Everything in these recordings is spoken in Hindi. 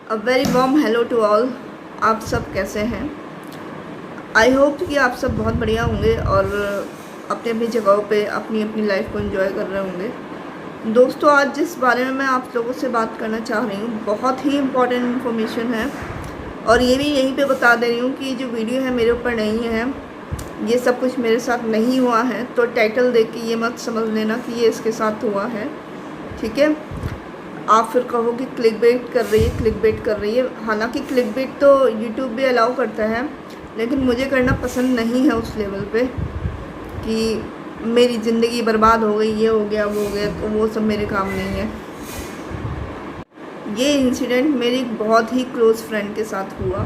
A very warm hello to all. आप सब कैसे हैं? आई होप कि आप सब बहुत बढ़िया होंगे और अपनी अपनी जगहों पे अपनी अपनी लाइफ को एंजॉय कर रहे होंगे। दोस्तों, आज जिस बारे में मैं आप लोगों से बात करना चाह रही हूँ बहुत ही इम्पोर्टेंट इन्फॉर्मेशन है और ये भी यहीं पे बता दे रही हूँ कि जो वीडियो है मेरे ऊपर नहीं है, ये सब कुछ मेरे साथ नहीं हुआ है। तो टाइटल देख के ये मत समझ लेना कि ये इसके साथ हुआ है, ठीक है? आप फिर कहो कि क्लिकबेट कर रही है, क्लिकबेट कर रही है। हालांकि क्लिकबेट तो यूट्यूब भी अलाउ करता है, लेकिन मुझे करना पसंद नहीं है उस लेवल पे कि मेरी ज़िंदगी बर्बाद हो गई, ये हो गया, वो हो गया। तो वो सब मेरे काम नहीं है। ये इंसिडेंट मेरी बहुत ही क्लोज़ फ्रेंड के साथ हुआ।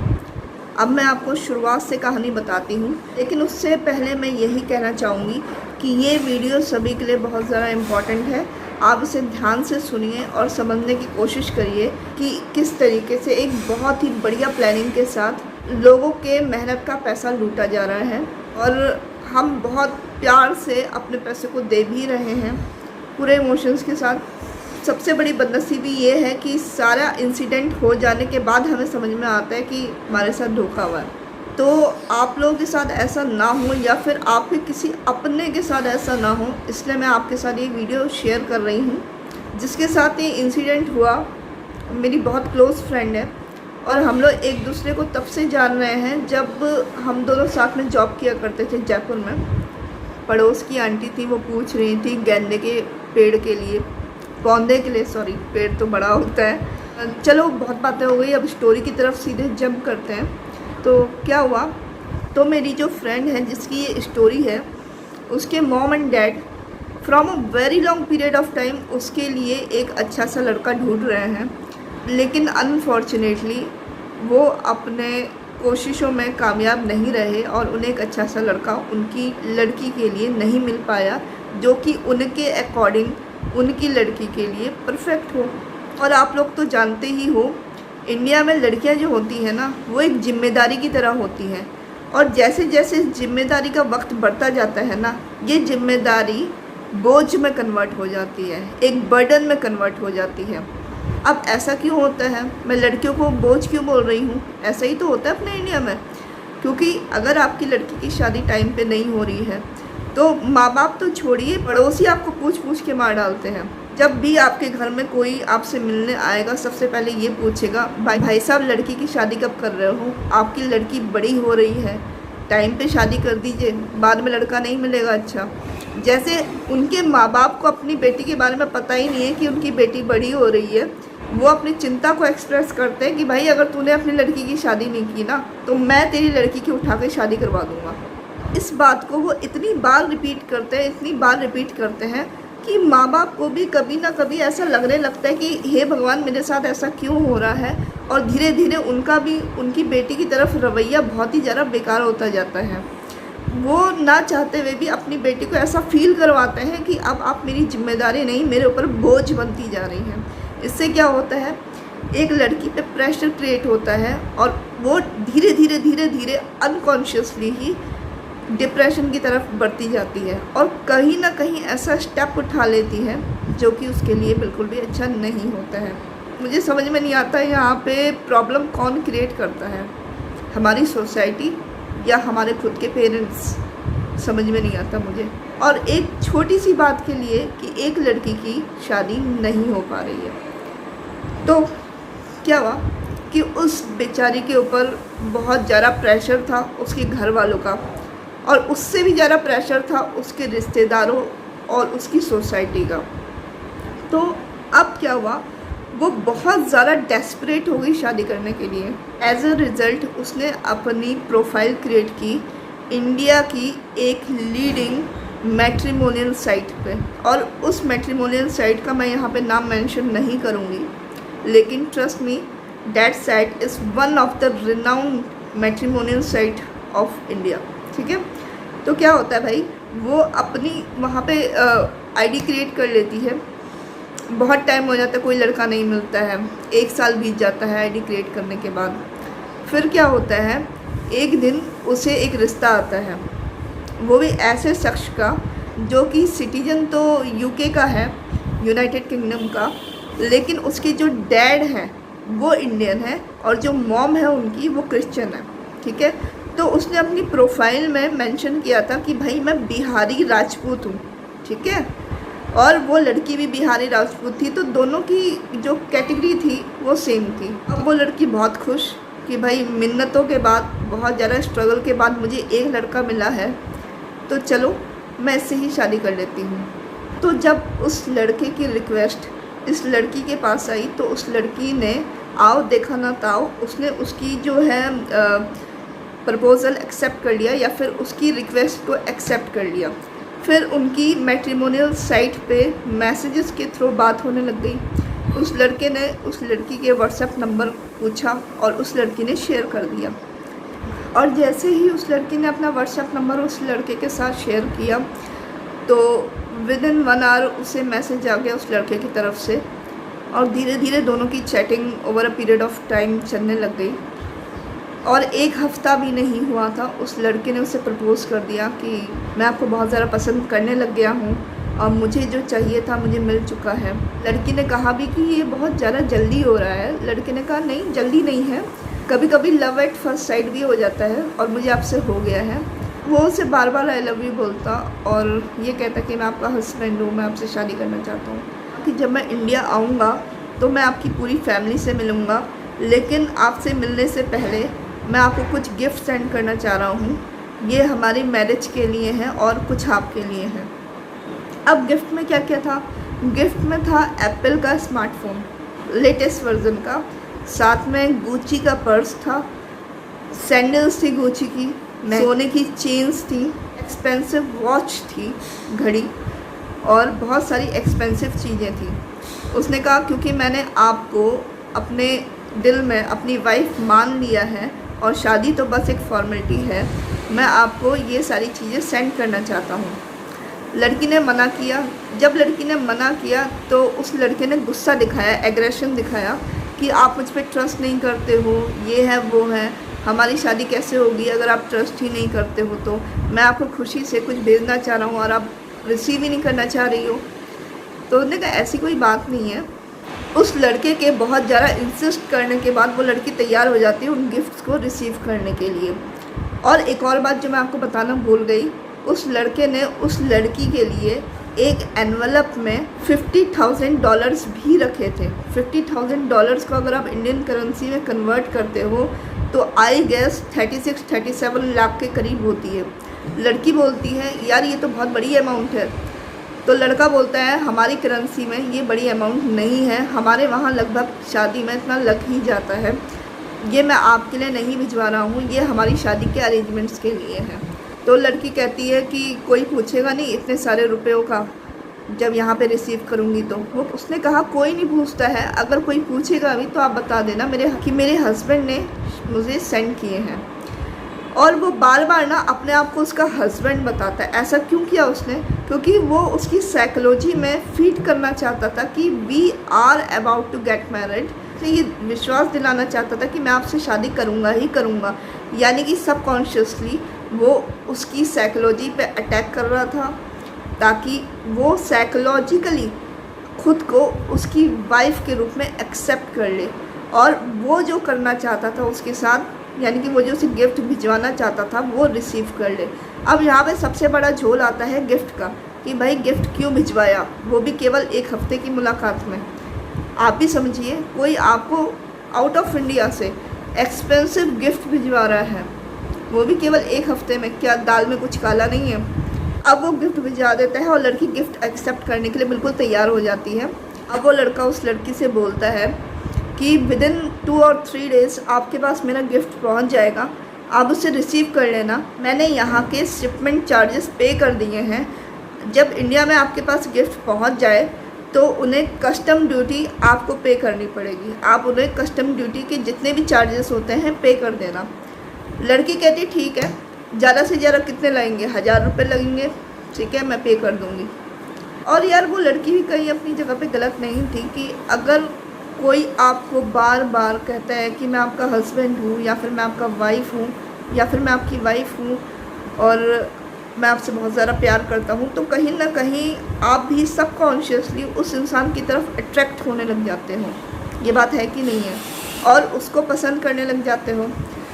अब मैं आपको शुरुआत से कहानी बताती हूँ, लेकिन उससे पहले मैं यही कहना चाहूँगी कि ये वीडियो सभी के लिए बहुत ज़्यादा इम्पॉर्टेंट है। आप इसे ध्यान से सुनिए और समझने की कोशिश करिए कि किस तरीके से एक बहुत ही बढ़िया प्लानिंग के साथ लोगों के मेहनत का पैसा लूटा जा रहा है और हम बहुत प्यार से अपने पैसे को दे भी रहे हैं पूरे इमोशंस के साथ। सबसे बड़ी बदनसीबी ये है कि सारा इंसिडेंट हो जाने के बाद हमें समझ में आता है कि हमारे साथ धोखा हुआ है। तो आप लोगों के साथ ऐसा ना हो या फिर आपके किसी अपने के साथ ऐसा ना हो, इसलिए मैं आपके साथ ये वीडियो शेयर कर रही हूँ। जिसके साथ ये इंसिडेंट हुआ मेरी बहुत क्लोज़ फ्रेंड है और हम लोग एक दूसरे को तब से जान रहे हैं जब हम दोनों साथ में जॉब किया करते थे जयपुर में। पड़ोस की आंटी थी, वो पूछ रही थी गेंदे के पेड़ के लिए, पौधे के लिए, सॉरी, पेड़ तो बड़ा होता है। चलो बहुत बातें हो गई, अब स्टोरी की तरफ सीधे जंप करते हैं। तो क्या हुआ, तो मेरी जो फ्रेंड है जिसकी ये स्टोरी है, उसके mom and dad from a very long period of time उसके लिए एक अच्छा सा लड़का ढूंढ रहे हैं, लेकिन अनफॉर्चुनेटली वो अपने कोशिशों में कामयाब नहीं रहे और उन्हें एक अच्छा सा लड़का उनकी लड़की के लिए नहीं मिल पाया जो कि उनके अकॉर्डिंग उनकी लड़की के लिए परफेक्ट हो। और आप लोग तो जानते ही हो, इंडिया में लड़कियां जो होती हैं ना, वो एक जिम्मेदारी की तरह होती हैं और जैसे जैसे जिम्मेदारी का वक्त बढ़ता जाता है ना, ये जिम्मेदारी बोझ में कन्वर्ट हो जाती है, एक बर्डन में कन्वर्ट हो जाती है। अब ऐसा क्यों होता है? मैं लड़कियों को बोझ क्यों बोल रही हूँ? ऐसा ही तो होता है अपने इंडिया में, क्योंकि अगर आपकी लड़की की शादी टाइम पे नहीं हो रही है तो माँ बाप तो छोड़िए, पड़ोसी आपको पूछ पूछ के मार डालते हैं। जब भी आपके घर में कोई आपसे मिलने आएगा, सबसे पहले ये पूछेगा, भाई साहब लड़की की शादी कब कर रहे हो? आपकी लड़की बड़ी हो रही है, टाइम पे शादी कर दीजिए, बाद में लड़का नहीं मिलेगा। अच्छा, जैसे उनके माँ बाप को अपनी बेटी के बारे में पता ही नहीं है कि उनकी बेटी बड़ी हो रही है, वो अपनी चिंता को एक्सप्रेस करते हैं कि भाई अगर तूने अपनी लड़की की शादी नहीं की ना, तो मैं तेरी लड़की की उठा के शादी करवा दूँगा। इस बात को वो इतनी बार रिपीट करते हैं, इतनी बार रिपीट करते हैं कि माँ बाप को भी कभी ना कभी ऐसा लगने लगता है कि हे भगवान, मेरे साथ ऐसा क्यों हो रहा है। और धीरे धीरे उनका भी उनकी बेटी की तरफ रवैया बहुत ही ज़्यादा बेकार होता जाता है। वो ना चाहते हुए भी अपनी बेटी को ऐसा फील करवाते हैं कि अब आप मेरी जिम्मेदारी नहीं, मेरे ऊपर बोझ बनती जा रही हैं। इससे क्या होता है, एक लड़की पे प्रेशर क्रिएट होता है और वो धीरे धीरे धीरे धीरे अनकॉन्शियसली ही डिप्रेशन की तरफ बढ़ती जाती है और कहीं ना कहीं ऐसा स्टेप उठा लेती है जो कि उसके लिए बिल्कुल भी अच्छा नहीं होता है। मुझे समझ में नहीं आता यहाँ पे प्रॉब्लम कौन क्रिएट करता है, हमारी सोसाइटी या हमारे खुद के पेरेंट्स? समझ में नहीं आता मुझे। और एक छोटी सी बात के लिए कि एक लड़की की शादी नहीं हो पा रही है, तो क्या हुआ कि उस बेचारी के ऊपर बहुत ज़्यादा प्रेशर था उसके घर वालों का और उससे भी ज़्यादा प्रेशर था उसके रिश्तेदारों और उसकी सोसाइटी का। तो अब क्या हुआ, वो बहुत ज़्यादा डेस्परेट हो गई शादी करने के लिए। एज अ रिज़ल्ट उसने अपनी प्रोफाइल क्रिएट की इंडिया की एक लीडिंग मैट्रिमोनियल साइट पे, और उस मैट्रिमोनियल साइट का मैं यहाँ पे नाम मेंशन नहीं करूँगी, लेकिन trust me, that site is one of the renowned matrimonial site of India, ठीक है? तो क्या होता है भाई, वो अपनी वहाँ पे आईडी क्रिएट कर लेती है, बहुत टाइम हो जाता है, कोई लड़का नहीं मिलता है, 1 साल बीत जाता है आईडी क्रिएट करने के बाद। फिर क्या होता है, एक दिन उसे एक रिश्ता आता है, वो भी ऐसे शख्स का जो कि सिटीजन तो यूके का है, यूनाइटेड किंगडम का, लेकिन उसके जो डैड हैं वो इंडियन है और जो मॉम है उनकी वो क्रिश्चियन है, ठीक है। तो उसने अपनी प्रोफाइल में मेंशन किया था कि भाई मैं बिहारी राजपूत हूँ, ठीक है, और वो लड़की भी बिहारी राजपूत थी, तो दोनों की जो कैटेगरी थी वो सेम थी। अब वो लड़की बहुत खुश कि भाई मिन्नतों के बाद, बहुत ज़्यादा स्ट्रगल के बाद मुझे एक लड़का मिला है, तो चलो मैं इससे ही शादी कर लेती हूँ। तो जब उस लड़के की रिक्वेस्ट इस लड़की के पास आई तो उस लड़की ने आओ देखा ना ताओ, उसने उसकी जो है प्रपोज़ल एक्सेप्ट कर लिया, या फिर उसकी रिक्वेस्ट को एक्सेप्ट कर लिया। फिर उनकी मैट्रिमोनियल साइट पे मैसेजेस के थ्रू बात होने लग गई। उस लड़के ने उस लड़की के व्हाट्सएप नंबर पूछा और उस लड़की ने शेयर कर दिया, और जैसे ही उस लड़की ने अपना व्हाट्सएप नंबर उस लड़के के साथ शेयर किया तो विद इन 1 आवर उसे मैसेज आ गया उस लड़के की तरफ से, और धीरे धीरे दोनों की chatting over a period of time चलने लग गई। और 1 हफ़्ता भी नहीं हुआ था उस लड़के ने उसे प्रपोज़ कर दिया कि मैं आपको बहुत ज़्यादा पसंद करने लग गया हूँ और मुझे जो चाहिए था मुझे मिल चुका है। लड़की ने कहा भी कि ये बहुत ज़्यादा जल्दी हो रहा है। लड़के ने कहा नहीं, जल्दी नहीं है, कभी कभी लव एट फर्स्ट साइट भी हो जाता है और मुझे आपसे हो गया है। वो उसे बार बार आई लव यू बोलता और ये कहता कि मैं आपका हस्बैंड हूँ, मैं आपसे शादी करना चाहता हूँ, कि जब मैं इंडिया आऊँगा तो मैं आपकी पूरी फैमिली से मिलूँगा, लेकिन आपसे मिलने से पहले मैं आपको कुछ गिफ्ट सेंड करना चाह रहा हूँ। ये हमारी मैरिज के लिए है और कुछ आपके लिए है। अब गिफ्ट में क्या क्या था? गिफ्ट में था एप्पल का स्मार्टफोन लेटेस्ट वर्जन का, साथ में गुची का पर्स था, सैंडल्स थी गुची की, सोने की चेन्स थी, एक्सपेंसिव वॉच थी, घड़ी, और बहुत सारी एक्सपेंसिव चीज़ें थी। उसने कहा क्योंकि मैंने आपको अपने दिल में अपनी वाइफ मान लिया है और शादी तो बस एक फॉर्मेलिटी है, मैं आपको ये सारी चीज़ें सेंड करना चाहता हूँ। लड़की ने मना किया। जब लड़की ने मना किया तो उस लड़के ने गुस्सा दिखाया, एग्रेशन दिखाया कि आप मुझ पर ट्रस्ट नहीं करते हो, ये है वो है, हमारी शादी कैसे होगी अगर आप ट्रस्ट ही नहीं करते हो, तो मैं आपको खुशी से कुछ भेजना चाह रहा हूँ और आप रिसीव ही नहीं करना चाह रही हो। तो उन्होंने कहा ऐसी कोई बात नहीं है। उस लड़के के बहुत ज़्यादा इंसिस्ट करने के बाद वो लड़की तैयार हो जाती है उन गिफ्ट्स को रिसीव करने के लिए। और एक और बात जो मैं आपको बताना भूल गई, उस लड़के ने उस लड़की के लिए एक एनवलप में $50,000 भी रखे थे। $50,000 को अगर आप इंडियन करेंसी में कन्वर्ट करते हो तो आई गेस 36-37 लाख के करीब होती है। लड़की बोलती है यार ये तो बहुत बड़ी अमाउंट है, तो लड़का बोलता है हमारी करेंसी में ये बड़ी अमाउंट नहीं है, हमारे वहाँ लगभग शादी में इतना लग ही जाता है, ये मैं आपके लिए नहीं भिजवा रहा हूँ, ये हमारी शादी के अरेंजमेंट्स के लिए है। तो लड़की कहती है कि कोई पूछेगा नहीं इतने सारे रुपयों का जब यहाँ पे रिसीव करूँगी तो। वो उसने कहा कोई नहीं पूछता है, अगर कोई पूछेगा भी तो आप बता देना मेरे हस्बैंड ने मुझे सेंड किए हैं। और वो बार बार ना अपने आप को उसका हस्बैंड बताता है। ऐसा क्यों किया उसने? क्योंकि वो उसकी साइकोलॉजी में फीड करना चाहता था कि we are about to get married. तो ये विश्वास दिलाना चाहता था कि मैं आपसे शादी करूँगा ही करूँगा, यानी कि सबकॉन्शियसली वो उसकी साइकोलॉजी पे अटैक कर रहा था ताकि वो साइकोलॉजिकली खुद को उसकी वाइफ के रूप में एक्सेप्ट कर ले, और वो जो करना चाहता था उसके साथ, यानी कि वो जो उसे गिफ्ट भिजवाना चाहता था वो रिसीव कर ले। अब यहाँ पे सबसे बड़ा झोल आता है गिफ्ट का कि भाई गिफ्ट क्यों भिजवाया, वो भी केवल 1 हफ्ते की मुलाकात में। आप भी समझिए, कोई आपको आउट ऑफ इंडिया से एक्सपेंसिव गिफ्ट भिजवा रहा है, वो भी केवल 1 हफ्ते में, क्या दाल में कुछ काला नहीं है? अब वो गिफ्ट भिजवा देता है और लड़की गिफ्ट एक्सेप्ट करने के लिए बिल्कुल तैयार हो जाती है। अब वो लड़का उस लड़की से बोलता है कि विद इन 2 और 3 डेज़ आपके पास मेरा गिफ्ट पहुंच जाएगा, आप उसे रिसीव कर लेना, मैंने यहाँ के शिपमेंट चार्जेस पे कर दिए हैं, जब इंडिया में आपके पास गिफ्ट पहुंच जाए तो उन्हें कस्टम ड्यूटी आपको पे करनी पड़ेगी, आप उन्हें कस्टम ड्यूटी के जितने भी चार्जेस होते हैं पे कर देना। लड़की कहती ठीक है, ज़्यादा से ज़्यादा कितने लगेंगे? 1000 रुपये लगेंगे, ठीक है मैं पे कर दूँगी। और यार वो लड़की भी कहीं अपनी जगह पे गलत नहीं थी कि अगर कोई आपको बार बार कहता है कि मैं आपका हस्बैंड हूँ या फिर मैं आपका वाइफ हूँ या फिर मैं आपकी वाइफ हूँ और मैं आपसे बहुत ज़्यादा प्यार करता हूँ, तो कहीं ना कहीं आप भी सबकॉन्शियसली उस इंसान की तरफ अट्रैक्ट होने लग जाते हो। ये बात है कि नहीं है, और उसको पसंद करने लग जाते हो।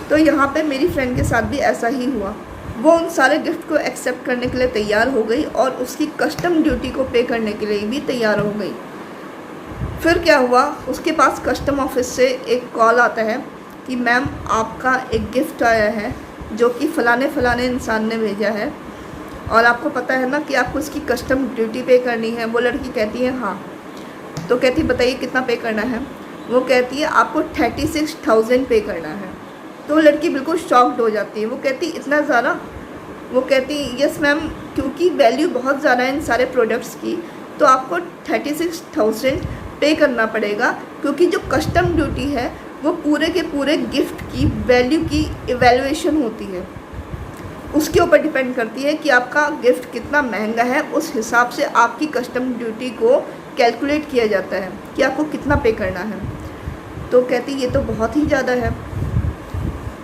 तो यहाँ पे मेरी फ्रेंड के साथ भी ऐसा ही हुआ। वो उन सारे गिफ्ट को एक्सेप्ट करने के लिए तैयार हो गई और उसकी कस्टम ड्यूटी को पे करने के लिए भी तैयार हो गई। फिर क्या हुआ, उसके पास कस्टम ऑफिस से एक कॉल आता है कि मैम आपका एक गिफ्ट आया है जो कि फ़लाने इंसान ने भेजा है, और आपको पता है ना कि आपको इसकी कस्टम ड्यूटी पे करनी है। वो लड़की कहती है हाँ। तो कहती बताइए कितना पे करना है। वो कहती है आपको 36,000 पे करना है। तो वो लड़की बिल्कुल शॉक्ड हो जाती है। वो कहती इतना ज़्यादा? वो कहती यस मैम, क्योंकि वैल्यू बहुत ज़्यादा है इन सारे प्रोडक्ट्स की, तो आपको 36,000 पे करना पड़ेगा, क्योंकि जो कस्टम ड्यूटी है वो पूरे के पूरे गिफ्ट की वैल्यू की इवैल्यूएशन होती है। उसके ऊपर डिपेंड करती है कि आपका गिफ्ट कितना महंगा है, उस हिसाब से आपकी कस्टम ड्यूटी को कैलकुलेट किया जाता है कि आपको कितना पे करना है। तो कहती ये तो बहुत ही ज़्यादा है।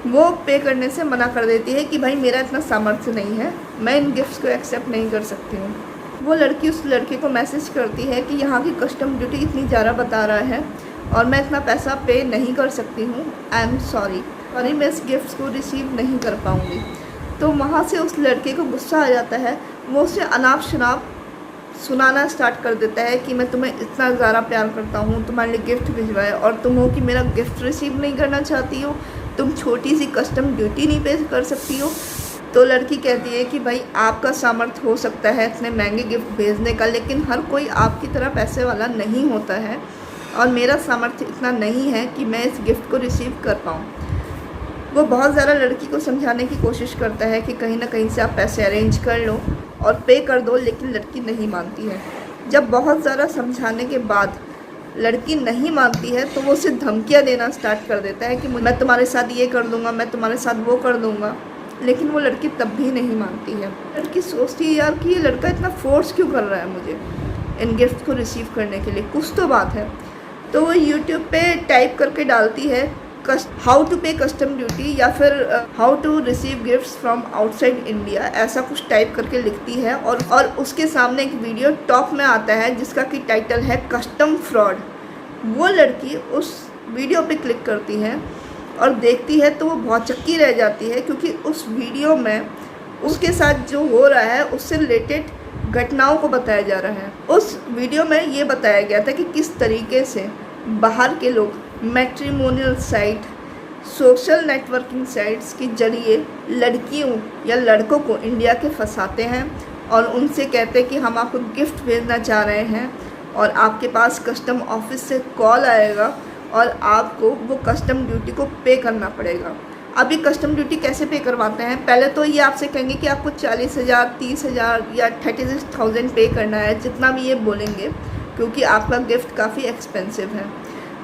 वो पे करने से मना कर देती है कि भाई मेरा इतना सामर्थ्य नहीं है, मैं इन गिफ्ट्स को एक्सेप्ट नहीं कर सकती हूँ। वो लड़की उस लड़के को मैसेज करती है कि यहाँ की कस्टम ड्यूटी इतनी ज़्यादा बता रहा है और मैं इतना पैसा पे नहीं कर सकती हूँ, आई एम सॉरी, मैं इस गिफ्ट्स को रिसीव नहीं कर पाऊँगी। तो वहाँ से उस लड़के को गुस्सा आ जाता है। वो उसे अनाप शनाप सुनाना स्टार्ट कर देता है कि मैं तुम्हें इतना ज़्यादा प्यार करता हूँ, तुम्हारे लिए गिफ्ट भिजवाए, और तुम हो कि मेरा गिफ्ट रिसीव नहीं करना चाहती हो, तुम छोटी सी कस्टम ड्यूटी नहीं पे कर सकती हो। तो लड़की कहती है कि भाई आपका सामर्थ्य हो सकता है इतने महंगे गिफ्ट भेजने का, लेकिन हर कोई आपकी तरह पैसे वाला नहीं होता है, और मेरा सामर्थ्य इतना नहीं है कि मैं इस गिफ्ट को रिसीव कर पाऊँ। वो बहुत ज़्यादा लड़की को समझाने की कोशिश करता है कि कहीं ना कहीं से आप पैसे अरेंज कर लो और पे कर दो, लेकिन लड़की नहीं मानती है। जब बहुत ज़्यादा समझाने के बाद लड़की नहीं मानती है तो वो उसे धमकियाँ देना स्टार्ट कर देता है कि मैं तुम्हारे साथ ये कर दूँगा, मैं तुम्हारे साथ वो कर दूँगा, लेकिन वो लड़की तब भी नहीं मानती है। लड़की सोचती है यार कि ये लड़का इतना फोर्स क्यों कर रहा है मुझे इन गिफ्ट को रिसीव करने के लिए, कुछ तो बात है। तो वो यूट्यूब पे टाइप करके डालती है how to pay custom duty या फिर how to receive gifts from outside India, ऐसा कुछ टाइप करके लिखती है, और उसके सामने एक वीडियो टॉप में आता है जिसका कि टाइटल है कस्टम फ्रॉड। वो लड़की उस वीडियो पे क्लिक करती है और देखती है तो वो बहुत चक्की रह जाती है, क्योंकि उस वीडियो में उसके साथ जो हो रहा है उससे रिलेटेड घटनाओं को बताया जा रहा है। उस वीडियो में ये बताया गया था कि किस तरीके से बाहर के लोग matrimonial site, social networking sites के जरिए लड़कियों या लड़कों को इंडिया के फंसाते हैं और उनसे कहते हैं कि हम आपको गिफ्ट भेजना चाह रहे हैं और आपके पास कस्टम ऑफिस से कॉल आएगा और आपको वो कस्टम ड्यूटी को पे करना पड़ेगा। अब ये कस्टम ड्यूटी कैसे पे करवाते हैं, पहले तो ये आपसे कहेंगे कि आपको 40,000, 30,000 या 36,000 पे करना है, जितना भी ये बोलेंगे, क्योंकि आपका गिफ्ट काफ़ी एक्सपेंसिव है।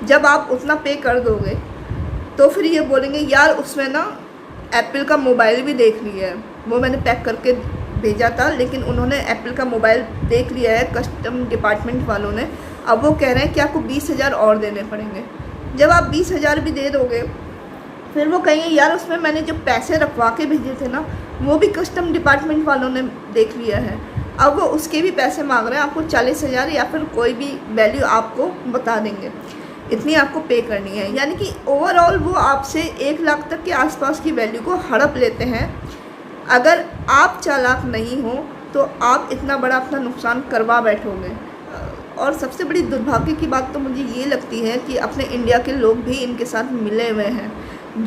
जब आप उतना पे कर दोगे तो फिर ये बोलेंगे यार उसमें ना एप्पल का मोबाइल भी देख लिया है, वो मैंने पैक करके भेजा था लेकिन उन्होंने एप्पल का मोबाइल देख लिया है कस्टम डिपार्टमेंट वालों ने, अब वो कह रहे हैं कि आपको 20,000 और देने पड़ेंगे। जब आप 20,000 भी दे दोगे फिर वो कहेंगे यार उसमें मैंने जो पैसे रखवा के भेजे थे ना वो भी कस्टम डिपार्टमेंट वालों ने देख लिया है, अब वो उसके भी पैसे मांग रहे हैं, आपको 40,000 या फिर कोई भी वैल्यू आपको बता देंगे, इतनी आपको पे करनी है। यानी कि ओवरऑल वो आपसे 1 लाख तक के आसपास की वैल्यू को हड़प लेते हैं। अगर आप चालाक नहीं हो तो आप इतना बड़ा अपना नुकसान करवा बैठोगे। और सबसे बड़ी दुर्भाग्य की बात तो मुझे ये लगती है कि अपने इंडिया के लोग भी इनके साथ मिले हुए हैं।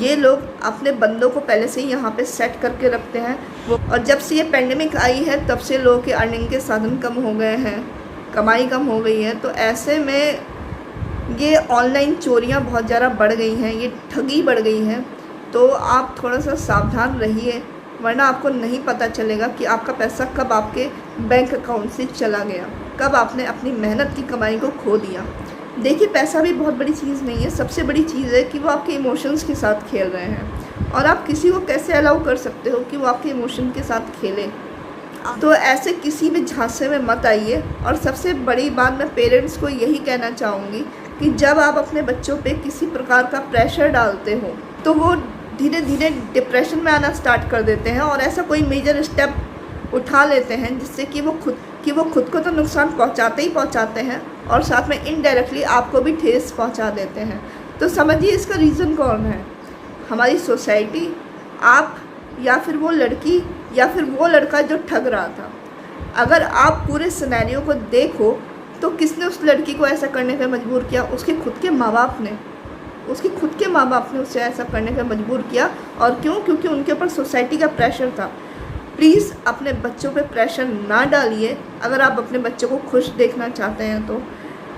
ये लोग अपने बंदों को पहले से ही यहाँ पे सेट करके रखते हैं और जब से ये पेंडेमिक आई है तब से लोगों के अर्निंग के साधन कम हो गए हैं, कमाई कम हो गई है, तो ऐसे में ये ऑनलाइन चोरियाँ बहुत ज़्यादा बढ़ गई हैं, ये ठगी बढ़ गई है। तो आप थोड़ा सा सावधान रहिए, वरना आपको नहीं पता चलेगा कि आपका पैसा कब आपके बैंक अकाउंट से चला गया, कब आपने अपनी मेहनत की कमाई को खो दिया। देखिए पैसा भी बहुत बड़ी चीज़ नहीं है, सबसे बड़ी चीज़ है कि वो आपके इमोशंस के साथ खेल रहे हैं और आप किसी को कैसे अलाउ कर सकते हो कि वो आपके इमोशन के साथ खेले। तो ऐसे किसी भी झांसे में मत आइए। और सबसे बड़ी बात मैं पेरेंट्स को यही कहना चाहूँगी कि जब आप अपने बच्चों पे किसी प्रकार का प्रेशर डालते हो तो वो धीरे धीरे डिप्रेशन में आना स्टार्ट कर देते हैं और ऐसा कोई मेजर स्टेप उठा लेते हैं जिससे कि वो कि वो खुद को तो नुकसान पहुंचाते ही पहुंचाते हैं और साथ में इनडायरेक्टली आपको भी ठेस पहुंचा देते हैं। तो समझिए इसका रीज़न कौन है? हमारी सोसाइटी, आप, या फिर वो लड़की, या फिर वो लड़का जो ठग रहा था। अगर आप पूरे सिनेरियो को देखो तो किसने उस लड़की को ऐसा करने पर मजबूर किया? उसके खुद के माँ बाप ने। उसके खुद के माँ बाप ने उसे ऐसा करने पर मजबूर किया। और क्यों? क्योंकि उनके ऊपर सोसाइटी का प्रेशर था। प्लीज़ अपने बच्चों पे प्रेशर ना डालिए। अगर आप अपने बच्चों को खुश देखना चाहते हैं तो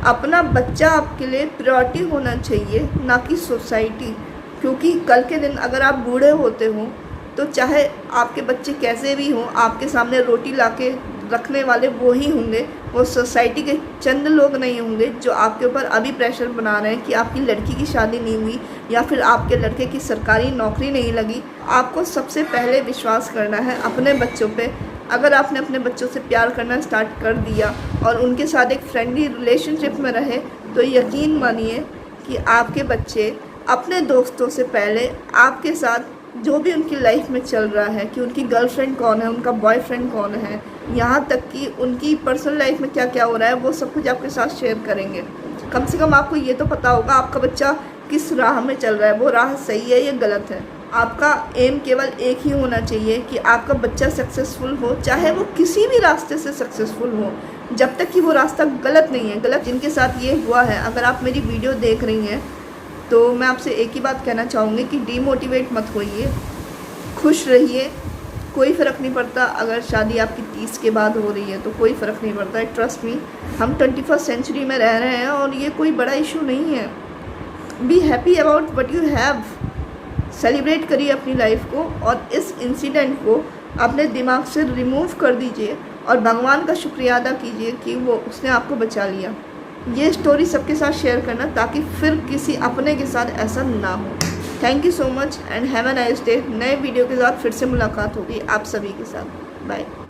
अपना बच्चा आपके लिए प्रायोरिटी होना चाहिए, ना कि सोसाइटी। क्योंकि कल के दिन अगर आप बूढ़े होते हो तो चाहे आपके बच्चे कैसे भी हों, आपके सामने रोटी लाके रखने वाले वो ही होंगे। वो सोसाइटी के चंद लोग नहीं होंगे जो आपके ऊपर अभी प्रेशर बना रहे हैं कि आपकी लड़की की शादी नहीं हुई या फिर आपके लड़के की सरकारी नौकरी नहीं लगी। आपको सबसे पहले विश्वास करना है अपने बच्चों पे। अगर आपने अपने बच्चों से प्यार करना स्टार्ट कर दिया और उनके साथ एक फ्रेंडली रिलेशनशिप में रहे तो यकीन मानिए कि आपके बच्चे अपने दोस्तों से पहले आपके साथ जो भी उनकी लाइफ में चल रहा है, कि उनकी गर्लफ्रेंड कौन है, उनका बॉयफ्रेंड कौन है, यहाँ तक कि उनकी पर्सनल लाइफ में क्या क्या हो रहा है, वो सब कुछ आपके साथ शेयर करेंगे। कम से कम आपको ये तो पता होगा आपका बच्चा किस राह में चल रहा है, वो राह सही है या गलत है। आपका एम केवल एक ही होना चाहिए कि आपका बच्चा सक्सेसफुल हो, चाहे वो किसी भी रास्ते से सक्सेसफुल हो, जब तक कि वो रास्ता गलत नहीं है। गलत जिनके साथ ये हुआ है, अगर आप मेरी वीडियो देख रही हैं तो मैं आपसे एक ही बात कहना चाहूँगी कि डीमोटिवेट मत होइए, खुश रहिए। कोई फ़र्क नहीं पड़ता अगर शादी आपकी 30 के बाद हो रही है तो कोई फ़र्क नहीं पड़ता है। ट्रस्ट मी, हम 21st सेंचुरी में रह रहे हैं और ये कोई बड़ा इशू नहीं है। Be happy about what you have. Celebrate करिए अपनी लाइफ को और इस इंसिडेंट को अपने दिमाग से रिमूव कर दीजिए और भगवान का शुक्रिया अदा कीजिए कि वो उसने आपको बचा लिया। ये स्टोरी सबके साथ शेयर करना ताकि फिर किसी अपने के साथ ऐसा ना हो। Thank you so much and have a nice day. नए वीडियो के साथ फिर से मुलाकात होगी आप सभी के साथ। बाय।